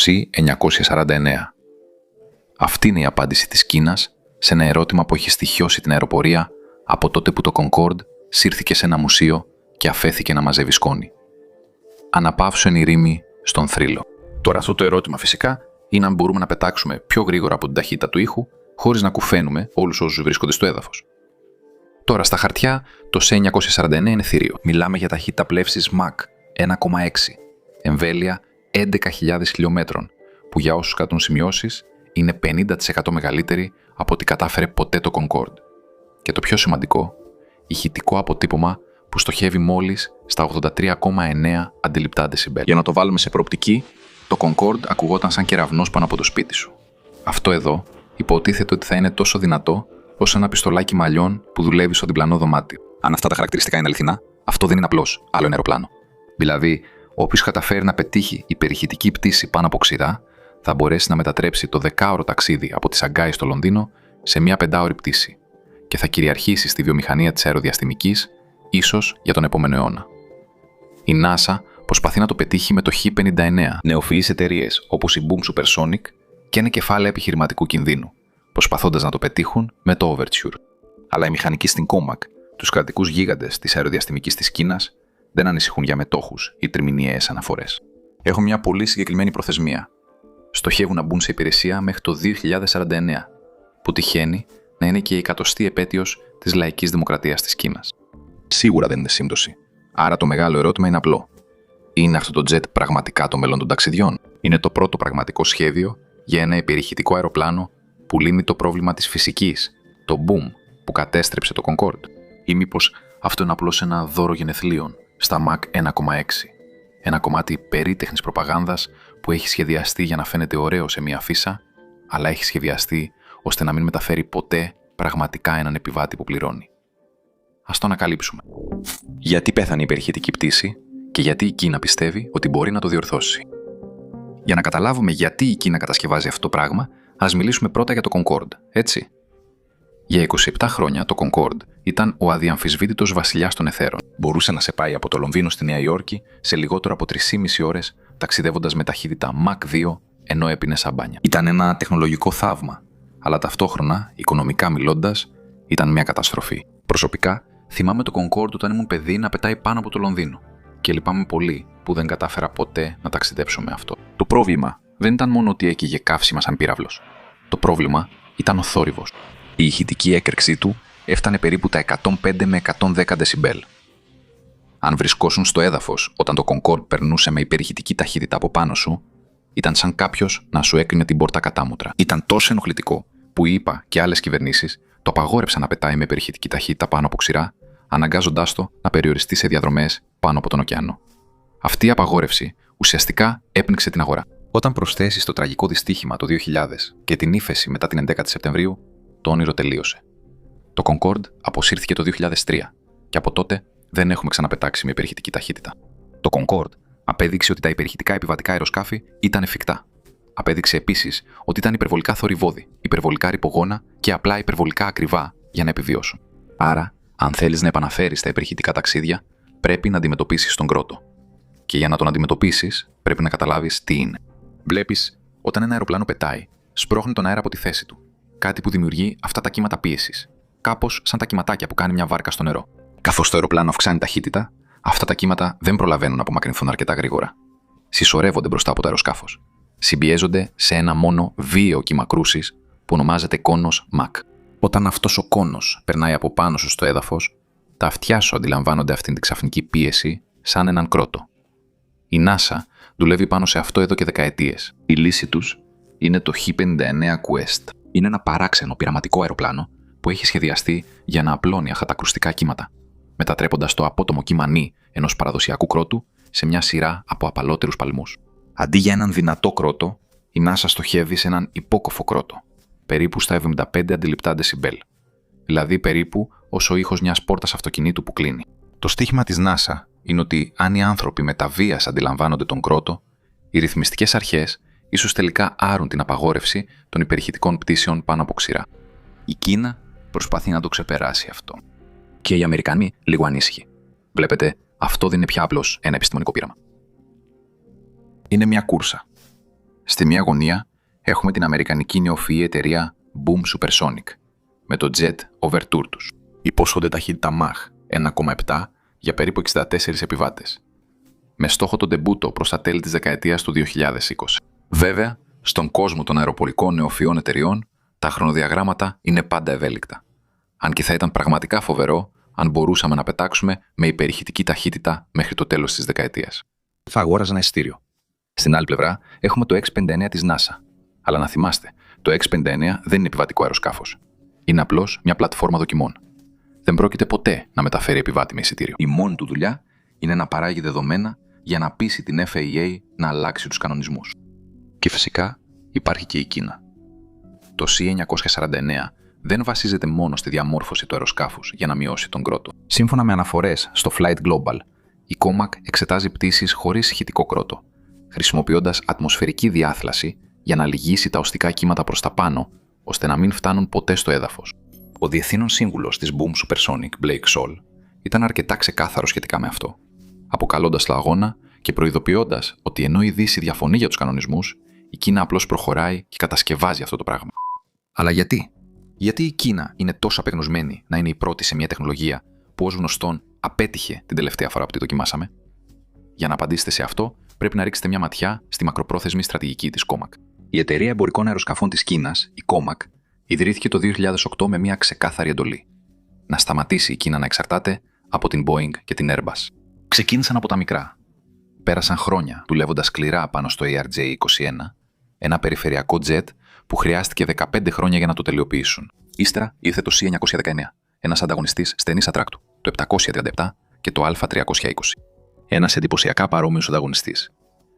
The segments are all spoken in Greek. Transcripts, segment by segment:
C-949. Αυτή είναι η απάντηση της Κίνας σε ένα ερώτημα που έχει στοιχειώσει την αεροπορία από τότε που το Concorde σύρθηκε σε ένα μουσείο και αφέθηκε να μαζεύει σκόνη. Αναπαύσουν η ρήμη στον θρύλο. Τώρα αυτό το ερώτημα φυσικά είναι αν μπορούμε να πετάξουμε πιο γρήγορα από την ταχύτητα του ήχου, χωρίς να κουφαίνουμε όλους όσους βρίσκονται στο έδαφος. Τώρα στα χαρτιά το C-949 είναι θηρίο. Μιλάμε για ταχύτητα πλεύσης Mach 1,6, εμβέλεια 11.000 χιλιόμετρων, που για όσους κρατούν σημειώσεις είναι 50% μεγαλύτερη από ό,τι κατάφερε ποτέ το Concorde. Και το πιο σημαντικό, ηχητικό αποτύπωμα που στοχεύει μόλις στα 83,9 αντιληπτά δεσιμπέλ. Για να το βάλουμε σε προοπτική, το Concorde ακουγόταν σαν κεραυνός πάνω από το σπίτι σου. Αυτό εδώ υποτίθεται ότι θα είναι τόσο δυνατό όσο ένα πιστολάκι μαλλιών που δουλεύει στο διπλανό δωμάτιο. Αν αυτά τα χαρακτηριστικά είναι αληθινά, αυτό δεν είναι απλώς άλλο ένα αεροπλάνο. Δηλαδή, όποιος καταφέρει να πετύχει υπερηχητική πτήση πάνω από ξηρά, θα μπορέσει να μετατρέψει το 10ωρο ταξίδι από τη Σαγκάη στο Λονδίνο σε μια 5ωρη πτήση και θα κυριαρχήσει στη βιομηχανία της αεροδιαστημικής, ίσως για τον επόμενο αιώνα. Η NASA προσπαθεί να το πετύχει με το H-59, νεοφυείς εταιρείες όπως η Boom Supersonic και ένα κεφάλαιο επιχειρηματικού κινδύνου, προσπαθώντας να το πετύχουν με το Overture. Αλλά οι μηχανικοί στην COMAC, τους κρατικούς γίγαντες της αεροδιαστημικής της Κίνας, δεν ανησυχούν για μετόχους ή τριμηνιαίες αναφορές. Έχουν μια πολύ συγκεκριμένη προθεσμία. Στοχεύουν να μπουν σε υπηρεσία μέχρι το 2049, που τυχαίνει να είναι και η 100η επέτειος της λαϊκής δημοκρατίας της Κίνας. Σίγουρα δεν είναι σύμπτωση. Άρα το μεγάλο ερώτημα είναι απλό. Είναι αυτό το τζετ πραγματικά το μέλλον των ταξιδιών? Είναι το πρώτο πραγματικό σχέδιο για ένα υπερηχητικό αεροπλάνο που λύνει το πρόβλημα της φυσικής, το boom που κατέστρεψε το Concorde? Ή μήπως αυτό είναι απλώς ένα δώρο γενεθλίων στα Mach 1,6? Ένα κομμάτι περίτεχνης προπαγάνδας που έχει σχεδιαστεί για να φαίνεται ωραίο σε μια φύσα, αλλά έχει σχεδιαστεί ώστε να μην μεταφέρει ποτέ πραγματικά έναν επιβάτη που πληρώνει. Ας το ανακαλύψουμε. Γιατί πέθανε η υπερηχητική πτήση και γιατί η Κίνα πιστεύει ότι μπορεί να το διορθώσει? Για να καταλάβουμε γιατί η Κίνα κατασκευάζει αυτό το πράγμα, ας μιλήσουμε πρώτα για το Concorde, έτσι. Για 27 χρόνια το Concorde ήταν ο αδιαμφισβήτητος βασιλιάς των αιθέρων. Μπορούσε να σε πάει από το Λονδίνο στη Νέα Υόρκη σε λιγότερο από 3,5 ώρες, ταξιδεύοντας με ταχύτητα Mach 2 ενώ έπινε σαμπάνια. Ήταν ένα τεχνολογικό θαύμα, αλλά ταυτόχρονα, οικονομικά μιλώντας, ήταν μια καταστροφή. Προσωπικά, θυμάμαι το Concorde όταν ήμουν παιδί να πετάει πάνω από το Λονδίνο και λυπάμαι πολύ που δεν κατάφερα ποτέ να ταξιδέψω με αυτό. Το πρόβλημα δεν ήταν μόνο ότι έκυγε καύσιμα σαν πύραυλος. Το πρόβλημα ήταν ο θόρυβος. Η ηχητική έκρηξή του έφτανε περίπου τα 105 με 110 δεσιμπέλ. Αν βρισκόσουν στο έδαφος όταν το Concorde περνούσε με υπερηχητική ταχύτητα από πάνω σου, ήταν σαν κάποιος να σου έκρινε την πόρτα κατάμουτρα. Ήταν τόσο ενοχλητικό που οι ΗΠΑ και άλλες κυβερνήσεις το απαγόρεψαν να πετάει με υπερηχητική ταχύτητα πάνω από ξηρά, αναγκάζοντάς το να περιοριστεί σε διαδρομές πάνω από τον ωκεανό. Αυτή η απαγόρευση ουσιαστικά έπνιξε την αγορά. Όταν προσθέσεις το τραγικό δυστύχημα το 2000 και την ύφεση μετά την 11η Σεπτεμβρίου, το όνειρο τελείωσε. Το Concorde αποσύρθηκε το 2003 και από τότε δεν έχουμε ξαναπετάξει με υπερηχητική ταχύτητα. Το Concorde απέδειξε ότι τα υπερηχητικά επιβατικά αεροσκάφη ήταν εφικτά. Απέδειξε επίσης ότι ήταν υπερβολικά θορυβώδη, υπερβολικά ρυπογόνα και απλά υπερβολικά ακριβά για να επιβιώσουν. Άρα, αν θέλεις να επαναφέρεις τα υπερηχητικά ταξίδια, πρέπει να αντιμετωπίσεις τον κρότο. Και για να τον αντιμετωπίσεις, πρέπει να καταλάβεις τι είναι. Βλέπεις, όταν ένα αεροπλάνο πετάει, σπρώχνει τον αέρα από τη θέση του. Κάτι που δημιουργεί αυτά τα κύματα πίεσης. Κάπως σαν τα κυματάκια που κάνει μια βάρκα στο νερό. Καθώς το αεροπλάνο αυξάνει ταχύτητα, αυτά τα κύματα δεν προλαβαίνουν να απομακρυνθούν αρκετά γρήγορα. Συσσωρεύονται μπροστά από το αεροσκάφος. Συμπιέζονται σε ένα μόνο βίαιο κύμα κρούσης που ονομάζεται κόνος Mach. Όταν αυτός ο κόνος περνάει από πάνω σου στο έδαφος, τα αυτιά σου αντιλαμβάνονται αυτήν την ξαφνική πίεση σαν έναν κρότο. Η NASA δουλεύει πάνω σε αυτό εδώ και δεκαετίες. Η λύση τους είναι το H-59 Quest. Είναι ένα παράξενο πειραματικό αεροπλάνο που έχει σχεδιαστεί για να απλώνει αυτά τα ακουστικά κύματα, μετατρέποντας το απότομο κύμα νι ενός παραδοσιακού κρότου σε μια σειρά από απαλότερους παλμούς. Αντί για έναν δυνατό κρότο, η NASA στοχεύει σε έναν υπόκοφο κρότο, περίπου στα 75 αντιληπτά δεσιμπέλ, δηλαδή περίπου όσο ο ήχος μιας πόρτας αυτοκινήτου που κλείνει. Το στίχημα της NASA είναι ότι αν οι άνθρωποι με τα βίας αντιλαμβάνονται τον κρότο, οι ρυθμιστικές αρχές ίσως τελικά άρουν την απαγόρευση των υπερηχητικών πτήσεων πάνω από ξηρά. Η Κίνα προσπαθεί να το ξεπεράσει αυτό. Και οι Αμερικανοί λίγο ανήσυχοι. Βλέπετε, αυτό δεν είναι πια απλώς ένα επιστημονικό πείραμα. Είναι μια κούρσα. Στη μία γωνία έχουμε την αμερικανική νεοφυή εταιρεία Boom Supersonic, με το Jet Overture τους. Υπόσχονται ταχύτητα Mach 1,7 για περίπου 64 επιβάτες, με στόχο τον ντεμπούτο προς τα τέλη της δεκαετίας του 2020. Βέβαια, στον κόσμο των αεροπορικών νεοφυών εταιριών, τα χρονοδιαγράμματα είναι πάντα ευέλικτα. Αν και θα ήταν πραγματικά φοβερό αν μπορούσαμε να πετάξουμε με υπερηχητική ταχύτητα μέχρι το τέλος της δεκαετίας. Θα αγόραζα ένα εισιτήριο. Στην άλλη πλευρά έχουμε το X-59 της NASA. Αλλά να θυμάστε, το X-59 δεν είναι επιβατικό αεροσκάφος. Είναι απλώς μια πλατφόρμα δοκιμών. Δεν πρόκειται ποτέ να μεταφέρει επιβάτη με εισιτήριο. Η μόνη του δουλειά είναι να παράγει δεδομένα για να πείσει την FAA να αλλάξει τους κανονισμούς. Και φυσικά υπάρχει και η Κίνα. Το C949 δεν βασίζεται μόνο στη διαμόρφωση του αεροσκάφους για να μειώσει τον κρότο. Σύμφωνα με αναφορές στο Flight Global, η COMAC εξετάζει πτήσεις χωρίς ηχητικό κρότο, χρησιμοποιώντας ατμοσφαιρική διάθλαση για να λυγίσει τα οστικά κύματα προς τα πάνω, ώστε να μην φτάνουν ποτέ στο έδαφος. Ο διευθύνων σύμβουλος της Boom Supersonic, Blake Scholl, ήταν αρκετά ξεκάθαρος σχετικά με αυτό, αποκαλώντας το αγώνα και προειδοποιώντας ότι ενώ η Δύση διαφωνεί για τους κανονισμούς, η Κίνα απλώς προχωράει και κατασκευάζει αυτό το πράγμα. Αλλά γιατί? Γιατί η Κίνα είναι τόσο απεγνωσμένη να είναι η πρώτη σε μια τεχνολογία που ως γνωστόν απέτυχε την τελευταία φορά που τη δοκιμάσαμε? Για να απαντήσετε σε αυτό, πρέπει να ρίξετε μια ματιά στη μακροπρόθεσμη στρατηγική της COMAC. Η εταιρεία εμπορικών αεροσκαφών της Κίνας, η COMAC, ιδρύθηκε το 2008 με μια ξεκάθαρη εντολή: να σταματήσει η Κίνα να εξαρτάται από την Boeing και την Airbus. Ξεκίνησαν από τα μικρά. Πέρασαν χρόνια δουλεύοντας σκληρά πάνω στο ARJ21, ένα περιφερειακό jet που χρειάστηκε 15 χρόνια για να το τελειοποιήσουν. Ύστερα ήρθε το C919, ένας ανταγωνιστής στενής ατράκτου, το 737 και το Α320. Ένας εντυπωσιακά παρόμοιος ανταγωνιστής.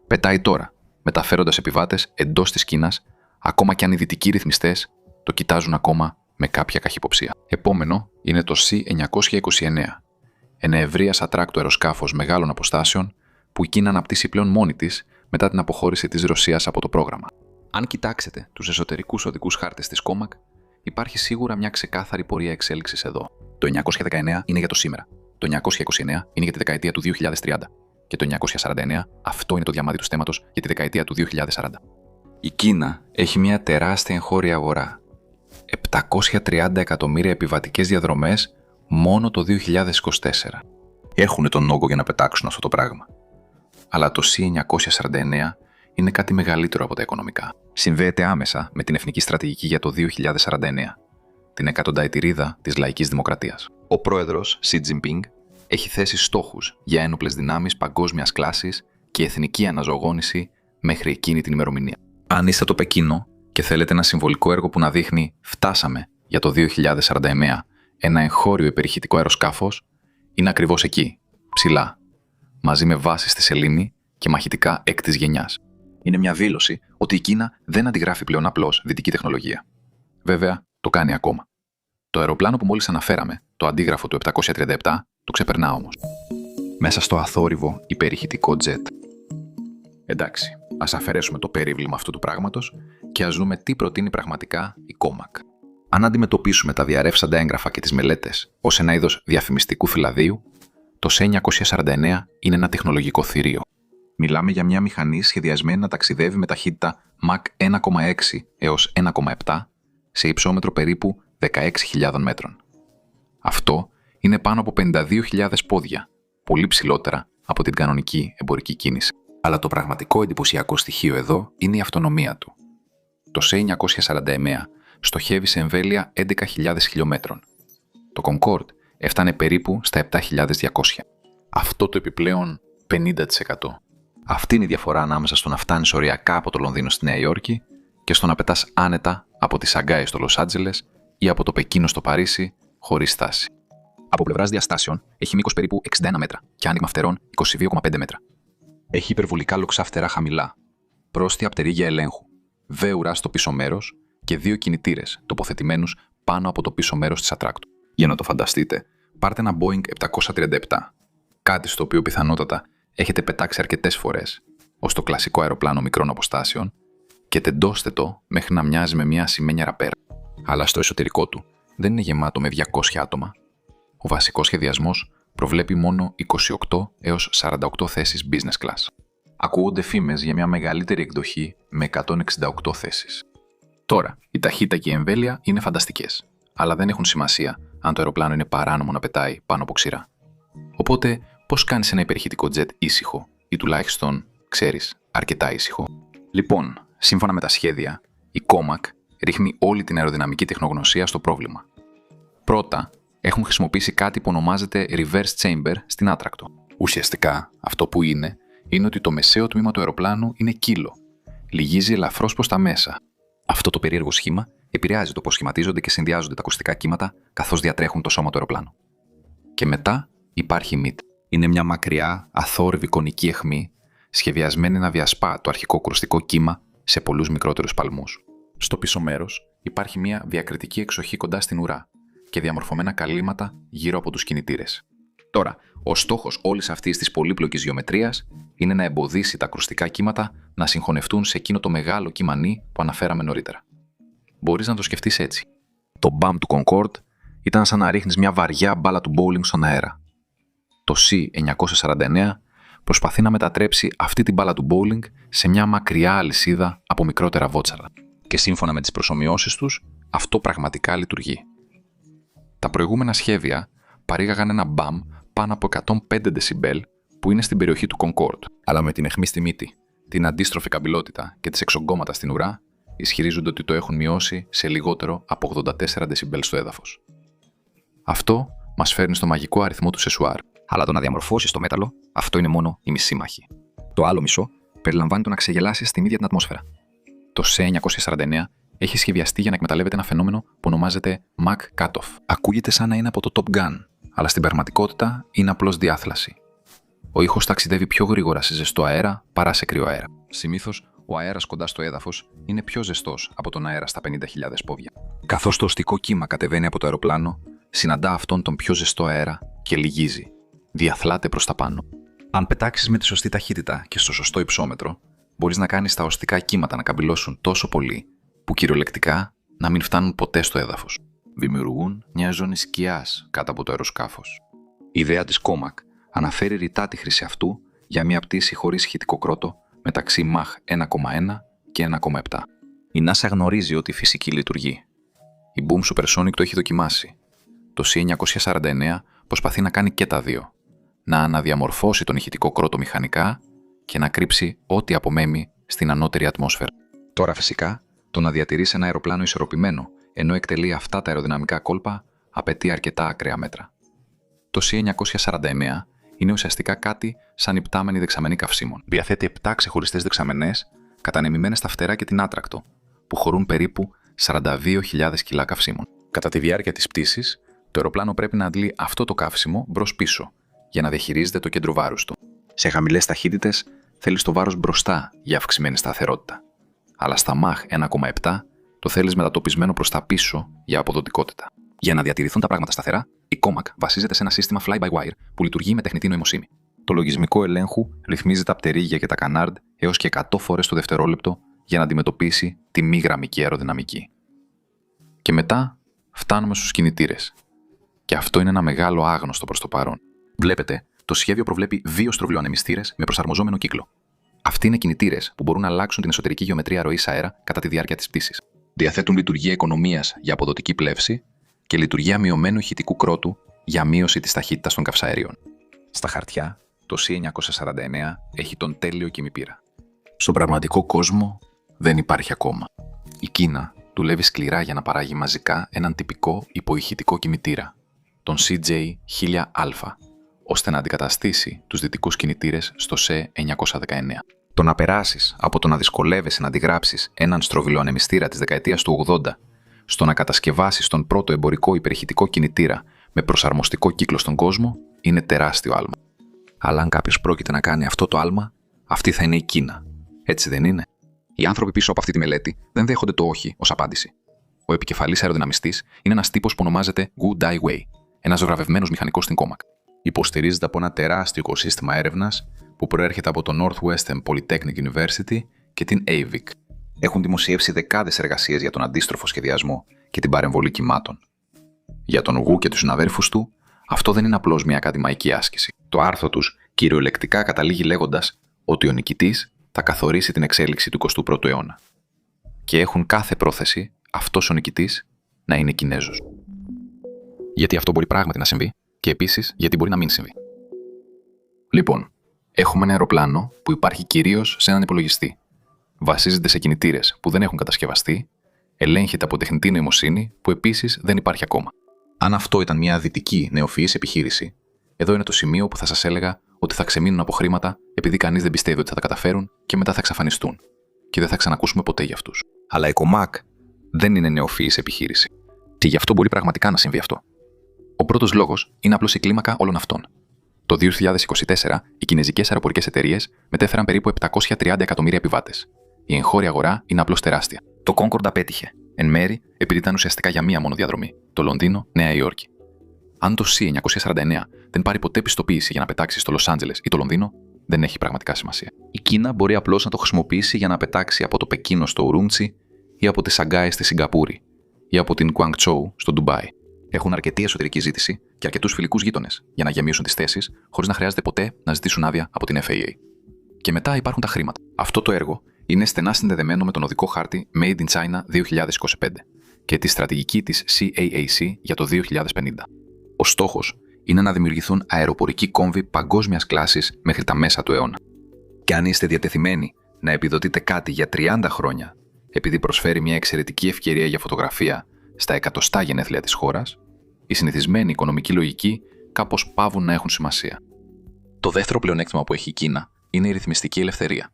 Πετάει τώρα, μεταφέροντας επιβάτες εντός της Κίνας, ακόμα και αν οι δυτικοί ρυθμιστές το κοιτάζουν ακόμα με κάποια καχυποψία. Επόμενο είναι το C929, ένα ευρείας ατράκτου αεροσκάφος μεγάλων αποστάσεων που η Κίνα αναπτύσσει πλέον μόνη της μετά την αποχώρηση της Ρωσίας από το πρόγραμμα. Αν κοιτάξετε τους εσωτερικούς οδικούς χάρτες της COMAC, υπάρχει σίγουρα μια ξεκάθαρη πορεία εξέλιξης εδώ. Το 919 είναι για το σήμερα. Το 929 είναι για τη δεκαετία του 2030. Και το 949 αυτό είναι το διαμάδι του στέματος για τη δεκαετία του 2040. Η Κίνα έχει μια τεράστια εγχώρια αγορά. 730 εκατομμύρια επιβατικές διαδρομές μόνο το 2024. Έχουν τον όγκο για να πετάξουν αυτό το πράγμα. Αλλά το C949 είναι κάτι μεγαλύτερο από τα οικονομικά. Συνδέεται άμεσα με την εθνική στρατηγική για το 2049, την εκατονταετηρίδα της λαϊκής δημοκρατίας. Ο πρόεδρος Xi Jinping έχει θέσει στόχους για ένοπλες δυνάμεις παγκόσμιας κλάσης και εθνική αναζωογόνηση μέχρι εκείνη την ημερομηνία. Αν είστε το Πεκίνο και θέλετε ένα συμβολικό έργο που να δείχνει «φτάσαμε» για το 2049 ένα εγχώριο υπερηχητικό αεροσκάφος, είναι ακριβώς εκεί, ψηλά, μαζί με βάσεις στη σελήνη και μαχητικά έκτης γενιάς. Είναι μια δήλωση ότι η Κίνα δεν αντιγράφει πλέον απλώς δυτική τεχνολογία. Βέβαια, το κάνει ακόμα. Το αεροπλάνο που μόλις αναφέραμε, το αντίγραφο του 737, το ξεπερνά όμως. Μέσα στο αθόρυβο υπερηχητικό τζετ. Εντάξει, ας αφαιρέσουμε το περίβλημα αυτού του πράγματος και ας δούμε τι προτείνει πραγματικά η COMAC. Αν αντιμετωπίσουμε τα διαρρεύσαντα έγγραφα και τις μελέτες ως ένα είδος διαφημιστικού φυλαδίου, το C949 είναι ένα τεχνολογικό θηρίο. Μιλάμε για μια μηχανή σχεδιασμένη να ταξιδεύει με ταχύτητα Mach 1,6 έως 1,7 σε υψόμετρο περίπου 16.000 μέτρων. Αυτό είναι πάνω από 52.000 πόδια, πολύ ψηλότερα από την κανονική εμπορική κίνηση. Αλλά το πραγματικό εντυπωσιακό στοιχείο εδώ είναι η αυτονομία του. Το C949 στοχεύει σε εμβέλεια 11.000 χιλιόμετρων. Το Concorde έφτανε περίπου στα 7.200. Αυτό το επιπλέον 50%. Αυτή είναι η διαφορά ανάμεσα στο να φτάνεις οριακά από το Λονδίνο στη Νέα Υόρκη και στο να πετάς άνετα από τη Σαγκάη στο Λος Άντζελες ή από το Πεκίνο στο Παρίσι χωρίς στάση. Από πλευράς διαστάσεων έχει μήκος περίπου 61 μέτρα και άνοιγμα φτερών 22,5 μέτρα. Έχει υπερβολικά λοξά φτερά χαμηλά, πρόστια πτερίγια ελέγχου, βέουρα στο πίσω μέρος και δύο κινητήρες τοποθετημένους πάνω από το πίσω μέρος της ατράκτου. Για να το φανταστείτε, πάρτε ένα Boeing 737, κάτι στο οποίο πιθανότατα έχετε πετάξει αρκετές φορές, ως το κλασικό αεροπλάνο μικρών αποστάσεων, και τεντώστε το μέχρι να μοιάζει με μια ασημένια ραπέρα. Αλλά στο εσωτερικό του δεν είναι γεμάτο με 200 άτομα. Ο βασικός σχεδιασμός προβλέπει μόνο 28 έως 48 θέσεις business class. Ακούγονται φήμες για μια μεγαλύτερη εκδοχή με 168 θέσεις. Τώρα, η ταχύτητα και η εμβέλεια είναι φανταστικές, αλλά δεν έχουν σημασία αν το αεροπλάνο είναι παράνομο να πετάει πάνω από ξηρά. Οπότε, πώς κάνεις ένα υπερηχητικό τζετ ήσυχο ή τουλάχιστον, ξέρεις, αρκετά ήσυχο? Λοιπόν, σύμφωνα με τα σχέδια, η COMAC ρίχνει όλη την αεροδυναμική τεχνογνωσία στο πρόβλημα. Πρώτα, έχουν χρησιμοποιήσει κάτι που ονομάζεται reverse chamber στην άτρακτο. Ουσιαστικά, αυτό που είναι ότι το μεσαίο τμήμα του αεροπλάνου είναι κύλο. Λυγίζει ελαφρώς προς τα μέσα. Αυτό το περίεργο σχήμα επηρεάζει το πώς σχηματίζονται και συνδυάζονται τα ακουστικά κύματα καθώς διατρέχουν το σώμα του αεροπλάνου. Και μετά υπάρχει η MIT. Είναι μια μακριά, αθόρυβη κονική αιχμή, σχεδιασμένη να διασπά το αρχικό κρουστικό κύμα σε πολλούς μικρότερους παλμούς. Στο πίσω μέρος υπάρχει μια διακριτική εξοχή κοντά στην ουρά και διαμορφωμένα καλύματα γύρω από τους κινητήρες. Τώρα, ο στόχος όλης αυτής της πολύπλοκης γεωμετρίας είναι να εμποδίσει τα κρουστικά κύματα να συγχωνευτούν σε εκείνο το μεγάλο κύμα νι που αναφέραμε νωρίτερα. Μπορείς να το σκεφτείς έτσι. Το μπαμ του Concorde ήταν σαν να ρίχνεις μια βαριά μπάλα του bowling στον αέρα. Το C-949 προσπαθεί να μετατρέψει αυτή την μπάλα του bowling σε μια μακριά αλυσίδα από μικρότερα βότσαλα. Και σύμφωνα με τις προσομοιώσεις τους, αυτό πραγματικά λειτουργεί. Τα προηγούμενα σχέδια παρήγαγαν ένα μπαμ πάνω από 105 δεσιμπέλ που είναι στην περιοχή του Concorde, αλλά με την αιχμή στη μύτη, την αντίστροφη καμπυλότητα και τις εξογκώματα στην ουρά, ισχυρίζονται ότι το έχουν μειώσει σε λιγότερο από 84 δεσιμπέλ στο έδαφος. Αυτό μας φέρνει στο μαγικό αριθμό του σεσουάρ. Αλλά το να διαμορφώσεις το μέταλλο, αυτό είναι μόνο η μισή μάχη. Το άλλο μισό περιλαμβάνει το να ξεγελάσεις την ίδια την ατμόσφαιρα. Το C-949 έχει σχεδιαστεί για να εκμεταλλεύεται ένα φαινόμενο που ονομάζεται Mach Cutoff. Ακούγεται σαν να είναι από το Top Gun, αλλά στην πραγματικότητα είναι απλώς διάθλαση. Ο ήχος ταξιδεύει πιο γρήγορα σε ζεστό αέρα παρά σε κρύο αέρα. Συνήθως, ο αέρας κοντά στο έδαφος είναι πιο ζεστός από τον αέρα στα 50.000 πόδια. Καθώς το οστικό κύμα κατεβαίνει από το αεροπλάνο, συναντά αυτόν τον πιο ζεστό αέρα και λυγίζει. Διαθλάται προς τα πάνω. Αν πετάξεις με τη σωστή ταχύτητα και στο σωστό υψόμετρο, μπορείς να κάνεις τα οστικά κύματα να καμπυλώσουν τόσο πολύ, που κυριολεκτικά να μην φτάνουν ποτέ στο έδαφος. Δημιουργούν μια ζώνη σκιάς κάτω από το αεροσκάφος. Η ιδέα της COMAC αναφέρει ρητά τη χρήση αυτού για μια πτήση χωρίς ηχητικό κρότο μεταξύ Mach 1,1 και 1,7. Η NASA γνωρίζει ότι η φυσική λειτουργεί. Η Boom Supersonic το έχει δοκιμάσει. Το C-949 προσπαθεί να κάνει και τα δύο. Να αναδιαμορφώσει τον ηχητικό κρότο μηχανικά και να κρύψει ό,τι απομένει στην ανώτερη ατμόσφαιρα. Τώρα φυσικά, το να διατηρήσει ένα αεροπλάνο ισορροπημένο ενώ εκτελεί αυτά τα αεροδυναμικά κόλπα απαιτεί αρκετά ακραία μέτρα. Το C-949 είναι ουσιαστικά κάτι σαν υπτάμενη δεξαμενή καυσίμων. Διαθέτει 7 ξεχωριστές δεξαμενές κατανεμημένες στα φτερά και την άτρακτο, που χωρούν περίπου 42.000 κιλά καυσίμων. Κατά τη διάρκεια της πτήσης, το αεροπλάνο πρέπει να αντλεί αυτό το καύσιμο μπρος-πίσω για να διαχειρίζεται το κέντρο βάρους του. Σε χαμηλές ταχύτητες θέλεις το βάρος μπροστά για αυξημένη σταθερότητα. Αλλά στα Mach 1,7 το θέλεις μετατοπισμένο προς τα πίσω για αποδοτικότητα. Για να διατηρηθούν τα πράγματα σταθερά, η COMAC βασίζεται σε ένα σύστημα fly-by-wire που λειτουργεί με τεχνητή νοημοσύνη. Το λογισμικό ελέγχου ρυθμίζει τα πτερίγια και τα κανάρντ έως και 100 φορές το δευτερόλεπτο για να αντιμετωπίσει τη μη γραμμική αεροδυναμική. Και μετά φτάνουμε στους κινητήρες. Και αυτό είναι ένα μεγάλο άγνωστο προς το παρόν. Βλέπετε, το σχέδιο προβλέπει 2 στρογγυλοανεμιστήρες με προσαρμοζόμενο κύκλο. Αυτοί είναι κινητήρες που μπορούν να αλλάξουν την εσωτερική γεωμετρία ροής αέρα κατά τη διάρκεια της πτήσης. Διαθέτουν λειτουργία οικονομίας για αποδοτική πλεύση και λειτουργία μειωμένου ηχητικού κρότου για μείωση της ταχύτητας των καυσαερίων. Στα χαρτιά, το C-949 έχει τον τέλειο κημηπήρα. Στον πραγματικό κόσμο δεν υπάρχει ακόμα. Η Κίνα δουλεύει σκληρά για να παράγει μαζικά έναν τυπικό υποηχητικό κημητήρα, τον CJ-1000α, ώστε να αντικαταστήσει τους δυτικούς κινητήρες στο C-919. Το να περάσεις από το να δυσκολεύεσαι να αντιγράψεις έναν στρογγυλοανεμιστήρα της δεκαετίας του 80 στο να κατασκευάσεις τον πρώτο εμπορικό υπερηχητικό κινητήρα με προσαρμοστικό κύκλο στον κόσμο είναι τεράστιο άλμα. Αλλά αν κάποιος πρόκειται να κάνει αυτό το άλμα, αυτή θα είναι η Κίνα. Έτσι δεν είναι? Οι άνθρωποι πίσω από αυτή τη μελέτη δεν δέχονται το όχι ως απάντηση. Ο επικεφαλής αεροδυναμιστής είναι ένας τύπος που ονομάζεται Gu Daiwei, ένας βραβευμένος μηχανικός στην COMAC. Υποστηρίζεται από ένα τεράστιο οικοσύστημα έρευνας που προέρχεται από το Northwestern Polytechnic University και την AVIC. Έχουν δημοσιεύσει δεκάδες εργασίες για τον αντίστροφο σχεδιασμό και την παρεμβολή κυμάτων. Για τον Gu και τους συναδέλφους του, αυτό δεν είναι απλώς μια ακαδημαϊκή άσκηση. Το άρθρο τους κυριολεκτικά καταλήγει λέγοντας ότι ο νικητής θα καθορίσει την εξέλιξη του 21ου αιώνα. Και έχουν κάθε πρόθεση αυτός ο νικητής να είναι Κινέζος. Γιατί αυτό μπορεί πράγματι να συμβεί και επίσης γιατί μπορεί να μην συμβεί. Λοιπόν, έχουμε ένα αεροπλάνο που υπάρχει κυρίως σε έναν υπολογιστή. Βασίζεται σε κινητήρες που δεν έχουν κατασκευαστεί, ελέγχεται από τεχνητή νοημοσύνη που επίσης δεν υπάρχει ακόμα. Αν αυτό ήταν μια δυτική νεοφυής επιχείρηση, εδώ είναι το σημείο που θα σας έλεγα ότι θα ξεμείνουν από χρήματα επειδή κανείς δεν πιστεύει ότι θα τα καταφέρουν και μετά θα εξαφανιστούν. Και δεν θα ξανακούσουμε ποτέ για αυτούς. Αλλά η Comac δεν είναι νεοφυής επιχείρηση. Και γι' αυτό μπορεί πραγματικά να συμβεί αυτό. Ο πρώτος λόγος είναι απλώς η κλίμακα όλων αυτών. Το 2024, οι κινεζικές αεροπορικές εταιρείες μετέφεραν περίπου 730 εκατομμύρια επιβάτες. Η εγχώρια αγορά είναι απλώς τεράστια. Το Concorde απέτυχε, εν μέρη επειδή ήταν ουσιαστικά για μία μόνο διαδρομή, το Λονδίνο-Νέα Υόρκη. Αν το C949 δεν πάρει ποτέ πιστοποίηση για να πετάξει στο Λος Άντζελες ή το Λονδίνο, δεν έχει πραγματικά σημασία. Η Κίνα μπορεί απλώς να το χρησιμοποιήσει για να πετάξει από το Πεκίνο στο Ουρούμτσι ή από τη Σαγκάη στη Σιγκαπούρη ή από την Κουανγκτσόου στο Ντουμπάι. Έχουν αρκετή εσωτερική ζήτηση και αρκετούς φιλικούς γείτονες για να γεμίσουν τις θέσεις χωρίς να χρειάζεται ποτέ να ζητήσουν άδεια από την FAA. Και μετά υπάρχουν τα χρήματα. Αυτό το έργο είναι στενά συνδεδεμένο με τον οδικό χάρτη Made in China 2025 και τη στρατηγική της CAAC για το 2050. Ο στόχος είναι να δημιουργηθούν αεροπορικοί κόμβοι παγκόσμιας κλάσης μέχρι τα μέσα του αιώνα. Και αν είστε διατεθειμένοι να επιδοτείτε κάτι για 30 χρόνια, επειδή προσφέρει μια εξαιρετική ευκαιρία για φωτογραφία στα εκατοστά γενέθλια της χώρας, οι συνηθισμένοι οικονομικοί λογικοί κάπως παύουν να έχουν σημασία. Το δεύτερο πλεονέκτημα που έχει η Κίνα είναι η ρυθμιστική ελευθερία.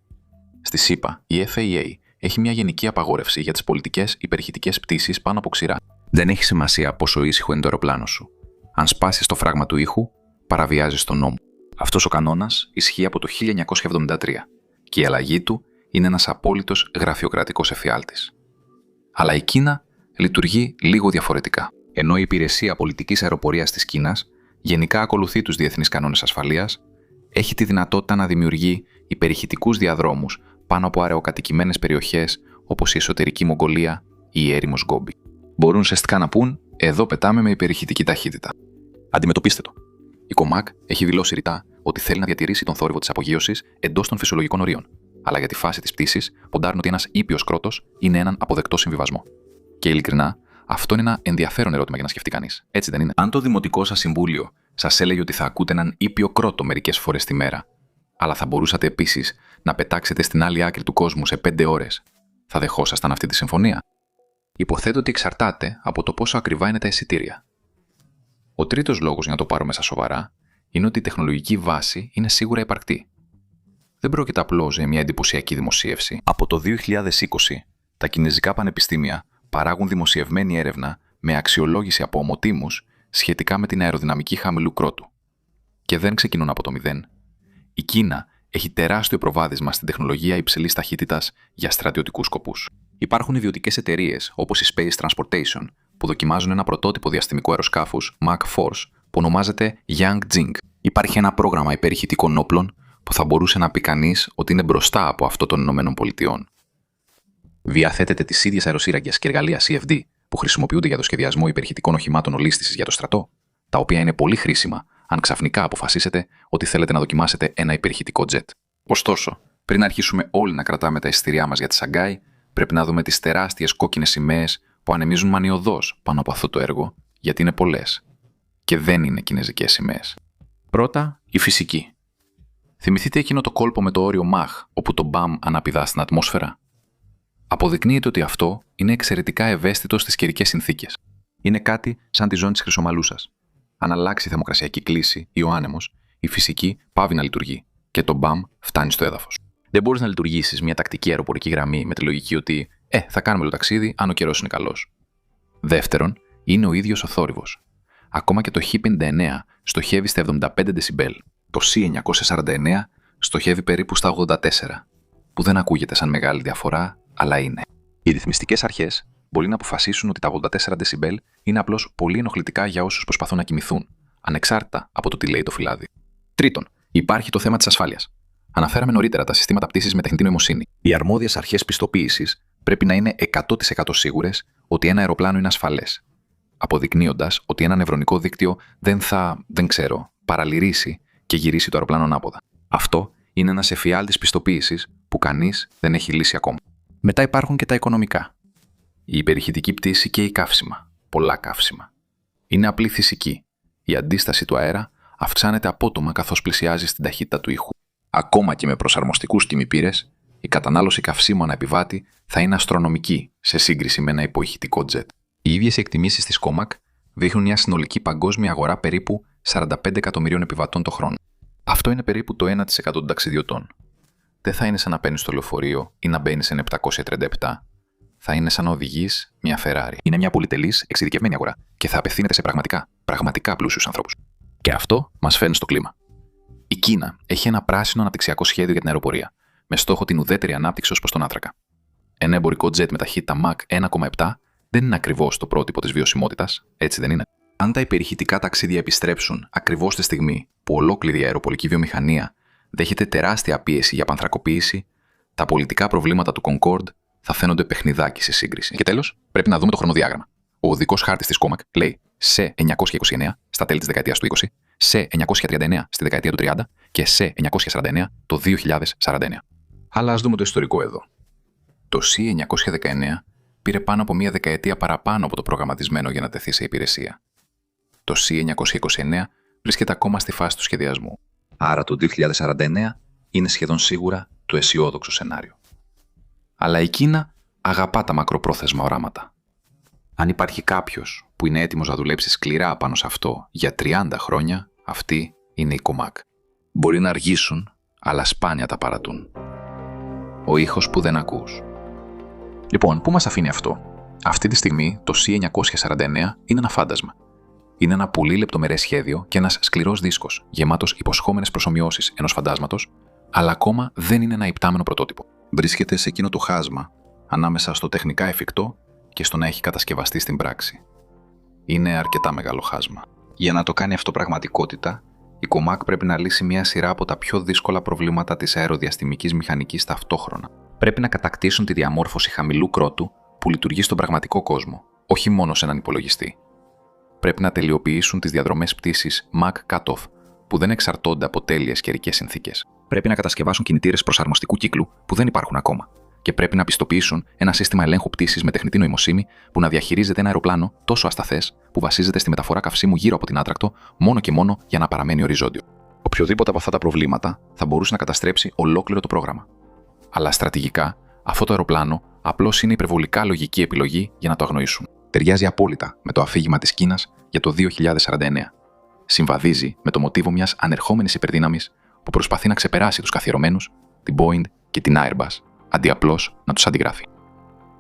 Στη ΣΥΠΑ, η FAA έχει μια γενική απαγόρευση για τις πολιτικές υπερηχητικές πτήσεις πάνω από ξηρά. Δεν έχει σημασία πόσο ήσυχο είναι το αεροπλάνο σου. Αν σπάσεις το φράγμα του ήχου, παραβιάζεις τον νόμο. Αυτός ο κανόνας ισχύει από το 1973 και η αλλαγή του είναι ένας απόλυτος γραφειοκρατικός εφιάλτης. Αλλά η Κίνα λειτουργεί λίγο διαφορετικά. Ενώ η Υπηρεσία Πολιτικής Αεροπορίας της Κίνας γενικά ακολουθεί τους διεθνείς κανόνες ασφαλείας, έχει τη δυνατότητα να δημιουργεί υπερηχητικούς διαδρόμους πάνω από αεροκατοικημένες περιοχές όπως η εσωτερική Μογγολία ή η έρημος Γκόμπι. Μπορούν ουσιαστικά να πούν: εδώ πετάμε με υπερηχητική ταχύτητα. Αντιμετωπίστε το. Η Comac έχει δηλώσει ρητά ότι θέλει να διατηρήσει τον θόρυβο της απογείωσης εντός των φυσιολογικών ορίων, αλλά για τη φάση της πτήσης ποντάρουν ότι ένας ήπιος κρότος είναι έναν αποδεκτό συμβιβασμό. Και ειλικρινά, αυτό είναι ένα ενδιαφέρον ερώτημα για να σκεφτεί κανείς. Έτσι δεν είναι? Αν το δημοτικό σας συμβούλιο σας έλεγε ότι θα ακούτε έναν ήπιο κρότο μερικές φορές τη μέρα, αλλά θα μπορούσατε επίσης να πετάξετε στην άλλη άκρη του κόσμου σε 5 ώρες, θα δεχόσασταν αυτή τη συμφωνία? Υποθέτω ότι εξαρτάται από το πόσο ακριβά είναι τα εισιτήρια. Ο τρίτος λόγος για να το πάρουμε στα σοβαρά είναι ότι η τεχνολογική βάση είναι σίγουρα υπαρκτή. Δεν πρόκειται απλώς για μια εντυπωσιακή δημοσίευση. Από το 2020, τα κινεζικά πανεπιστήμια παράγουν δημοσιευμένη έρευνα με αξιολόγηση από ομοτήμους σχετικά με την αεροδυναμική χαμηλού κρότου. Και δεν ξεκινούν από το μηδέν. Η Κίνα έχει τεράστιο προβάδισμα στην τεχνολογία υψηλής ταχύτητας για στρατιωτικούς σκοπούς. Υπάρχουν ιδιωτικές εταιρείες όπως η Space Transportation που δοκιμάζουν ένα πρωτότυπο διαστημικού αεροσκάφους Mach Force που ονομάζεται Yangjing. Υπάρχει ένα πρόγραμμα υπερηχητικών όπλων που θα μπορούσε να πει κανείς ότι είναι μπροστά από αυτό των ΗΠΑ. Διαθέτεται τις ίδιες αεροσύραγγες και εργαλεία CFD που χρησιμοποιούνται για το σχεδιασμό υπερηχητικών οχημάτων ολίσθησης για το στρατό, τα οποία είναι πολύ χρήσιμα αν ξαφνικά αποφασίσετε ότι θέλετε να δοκιμάσετε ένα υπερηχητικό jet. Ωστόσο, πριν αρχίσουμε όλοι να κρατάμε τα εισιτήριά μας για τη Σαγκάη, πρέπει να δούμε τις τεράστιες κόκκινες σημαίες που ανεμίζουν μανιωδώς πάνω από αυτό το έργο, γιατί είναι πολλές. Και δεν είναι κινεζικές σημαίες. Πρώτα, η φυσική. Θυμηθείτε εκείνο το κόλπο με το όριο Mach, όπου το BAM αναπηδά στην ατμόσφαιρα? Αποδεικνύεται ότι αυτό είναι εξαιρετικά ευαίσθητο στις καιρικές συνθήκες. Είναι κάτι σαν τη ζώνη της Χρυσομαλούσας. Αν αλλάξει η θερμοκρασιακή κλίση ή ο άνεμος, η φυσική πάβει να λειτουργεί και το BAM φτάνει στο έδαφος. Δεν μπορείς να λειτουργήσεις μια τακτική αεροπορική γραμμή με τη λογική ότι θα κάνουμε το ταξίδι αν ο καιρός είναι καλός. Δεύτερον, είναι ο ίδιος ο θόρυβος. Ακόμα και το H59 στοχεύει στα 75 δεσιμπέλ. Το C949 στοχεύει περίπου στα 84, που δεν ακούγεται σαν μεγάλη διαφορά, αλλά είναι. Οι ρυθμιστικές αρχές μπορεί να αποφασίσουν ότι τα 84 δεσιμπέλ είναι απλώς πολύ ενοχλητικά για όσους προσπαθούν να κοιμηθούν, ανεξάρτητα από το τι λέει το φυλάδι. Τρίτον, υπάρχει το θέμα της ασφάλειας. Αναφέραμε νωρίτερα τα συστήματα πτήσης με τεχνητή νοημοσύνη. Οι αρμόδιες αρχές πιστοποίησης πρέπει να είναι 100% σίγουρες ότι ένα αεροπλάνο είναι ασφαλές, αποδεικνύοντας ότι ένα νευρονικό δίκτυο δεν θα, παραλυρίσει και γυρίσει το αεροπλάνο ανάποδα. Αυτό είναι ένας εφιάλτης πιστοποίησης που κανείς δεν έχει λύσει ακόμα. Μετά υπάρχουν και τα οικονομικά. Η υπερηχητική πτήση και η καύσιμα. Πολλά καύσιμα. Είναι απλή φυσική. Η αντίσταση του αέρα αυξάνεται απότομα καθώς πλησιάζει στην ταχύτητα του ήχου. Ακόμα και με προσαρμοστικούς κημηπύρες, η κατανάλωση καυσίμου ανά επιβάτη θα είναι αστρονομική σε σύγκριση με ένα υποηχητικό τζετ. Οι ίδιες εκτιμήσεις της COMAC δείχνουν μια συνολική παγκόσμια αγορά περίπου 45 εκατομμυρίων επιβατών το χρόνο. Αυτό είναι περίπου το 1% των ταξιδιωτών. Δεν θα είναι σαν να παίρνεις στο λεωφορείο ή να μπαίνεις σε ένα 737. Θα είναι σαν να οδηγείς μια Ferrari. Είναι μια πολυτελής, εξειδικευμένη αγορά και θα απευθύνεται σε πραγματικά πλούσιους ανθρώπους. Και αυτό μας φέρνει στο κλίμα. Η Κίνα έχει ένα πράσινο αναπτυξιακό σχέδιο για την αεροπορία, με στόχο την ουδέτερη ανάπτυξη ως προς τον άνθρακα. Ένα εμπορικό τζετ με ταχύτητα Mach 1,7 δεν είναι ακριβώς το πρότυπο της βιωσιμότητας, έτσι δεν είναι? Αν τα υπερηχητικά ταξίδια επιστρέψουν ακριβώς τη στιγμή που ολόκληρη η αεροπορική βιομηχανία δέχεται τεράστια πίεση για πανθρακοποίηση, τα πολιτικά προβλήματα του Concorde θα φαίνονται παιχνιδάκι σε σύγκριση. Και τέλος, πρέπει να δούμε το χρονοδιάγραμμα. Ο οδικός χάρτης της COMAC λέει σε 929 στα τέλη της δεκαετίας του 20, σε 939 στη δεκαετία του 30 και σε 949 το 2049. Αλλά ας δούμε το ιστορικό εδώ. Το C919 πήρε πάνω από μία δεκαετία παραπάνω από το προγραμματισμένο για να τεθεί σε υπηρεσία. Το C929 βρίσκεται ακόμα στη φάση του σχεδιασμού. Άρα το 2049 είναι σχεδόν σίγουρα το αισιόδοξο σενάριο. Αλλά η Κίνα αγαπά τα μακροπρόθεσμα οράματα. Αν υπάρχει κάποιος που είναι έτοιμος να δουλέψει σκληρά πάνω σε αυτό για 30 χρόνια, αυτή είναι η COMAC. Μπορεί να αργήσουν, αλλά σπάνια τα παρατούν. Ο ήχος που δεν ακούς. Λοιπόν, πού μας αφήνει αυτό? Αυτή τη στιγμή το C949 είναι ένα φάντασμα. Είναι ένα πολύ λεπτομερές σχέδιο και ένας σκληρός δίσκος, γεμάτος υποσχόμενες προσομοιώσεις ενός φαντάσματος, αλλά ακόμα δεν είναι ένα υπτάμενο πρωτότυπο. Βρίσκεται σε εκείνο το χάσμα, ανάμεσα στο τεχνικά εφικτό και στο να έχει κατασκευαστεί στην πράξη. Είναι αρκετά μεγάλο χάσμα. Για να το κάνει αυτό πραγματικότητα, η COMAC πρέπει να λύσει μια σειρά από τα πιο δύσκολα προβλήματα της αεροδιαστημικής μηχανικής ταυτόχρονα. Πρέπει να κατακτήσουν τη διαμόρφωση χαμηλού κρότου που λειτουργεί στον πραγματικό κόσμο, όχι μόνο σε έναν υπολογιστή. Πρέπει να τελειοποιήσουν τις διαδρομές πτήσης Mach Cutoff, που δεν εξαρτώνται από τέλειες καιρικές συνθήκες. Πρέπει να κατασκευάσουν κινητήρες προσαρμοστικού κύκλου που δεν υπάρχουν ακόμα. Και πρέπει να πιστοποιήσουν ένα σύστημα ελέγχου πτήσης με τεχνητή νοημοσύνη που να διαχειρίζεται ένα αεροπλάνο τόσο ασταθές που βασίζεται στη μεταφορά καυσίμου γύρω από την άτρακτο μόνο και μόνο για να παραμένει οριζόντιο. Οποιοδήποτε από αυτά τα προβλήματα θα μπορούσε να καταστρέψει ολόκληρο το πρόγραμμα. Αλλά στρατηγικά, αυτό το αεροπλάνο απλώς είναι υπερβολικά λογική επιλογή για να το αγνοήσουν. Ταιριάζει απόλυτα με το αφήγημα της Κίνας για το 2049. Συμβαδίζει με το μοτίβο μιας ανερχόμενης υπερδύναμης που προσπαθεί να ξεπεράσει τους καθιερωμένους, την Boeing και την Airbus, αντί απλώς να τους αντιγράφει.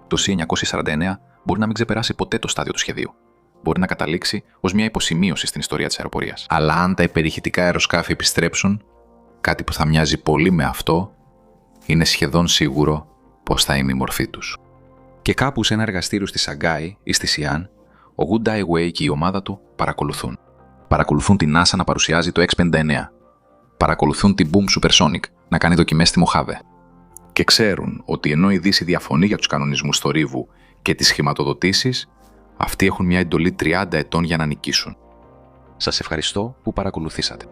Το C949 μπορεί να μην ξεπεράσει ποτέ το στάδιο του σχεδίου. Μπορεί να καταλήξει ως μια υποσημείωση στην ιστορία της αεροπορίας. Αλλά αν τα υπερηχητικά αεροσκάφη επιστρέψουν, κάτι που θα μοιάζει πολύ με αυτό, είναι σχεδόν σίγουρο πως θα είναι η μορφή τους. Και κάπου σε ένα εργαστήριο στη Σαγκάη ή στη Σιάν, ο Wu Daiwei και η ομάδα του παρακολουθούν. Παρακολουθούν την NASA να παρουσιάζει το X-59. Παρακολουθούν την Boom Supersonic να κάνει δοκιμές στη Μοχάβε. Και ξέρουν ότι ενώ η Δύση διαφωνεί για τους κανονισμούς θορύβου και τις χρηματοδοτήσεις, αυτοί έχουν μια εντολή 30 ετών για να νικήσουν. Σας ευχαριστώ που παρακολουθήσατε.